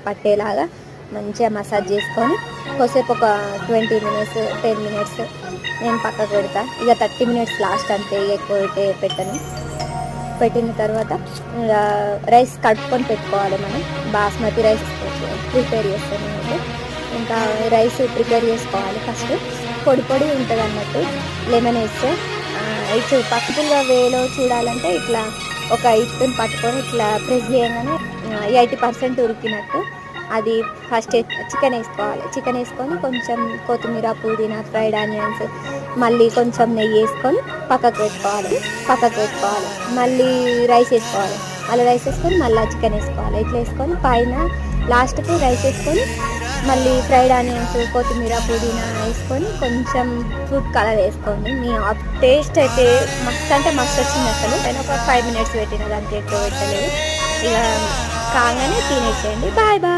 పట్టేలాగా మంచిగా మసాజ్ చేసుకొని కొద్దిసేపు ఒక 20 మినిట్స్ 10 మినిట్స్ నేను పక్కకు పెడతా. ఇక 30 మినిట్స్ లాస్ట్ అంతే, ఎక్కువ పెట్టను. పెట్టిన తర్వాత రైస్ కడుక్కొని పెట్టుకోవాలి. మనం బాస్మతి రైస్ ప్రిపేర్ చేస్తాను అంటే ఇంకా రైస్ ప్రిపేర్ చేసుకోవాలి. ఫస్ట్ పొడి పొడి ఉంటుంది అన్నట్టు లెమన్ వేస్తే. ఇటు పక్కగా వేలో చూడాలంటే ఇట్లా ఒక ఇటుని పట్టుకొని ఇట్లా ప్రెస్ చేయగానే 80% ఉడికినట్టు. అది ఫస్ట్ చికెన్ వేసుకోవాలి. చికెన్ వేసుకొని కొంచెం కొత్తిమీర, పుదీనా, ఫ్రైడ్ ఆనియన్స్, మళ్ళీ కొంచెం నెయ్యి వేసుకొని పక్కకు పెట్టుకోవాలి. మళ్ళీ రైస్ వేసుకోవాలి. రైస్ వేసుకొని మళ్ళీ చికెన్ వేసుకోవాలి. ఇట్లా వేసుకొని పైన లాస్ట్కి రైస్ వేసుకొని మళ్ళీ ఫ్రైడ్ ఆనియన్స్, కొత్తిమీర, పుదీనా వేసుకొని కొంచెం ఫుడ్ కలర్ వేసుకోండి. మీ టేస్ట్ అయితే మస్తు అంటే మస్తు వచ్చింది అసలు. నేను ఒక 5 మినిట్స్ పెట్టిన, దానికి ఎక్కువ పెట్టలేదు. ఇక కాగానే తినేసేయండి. Bye bye.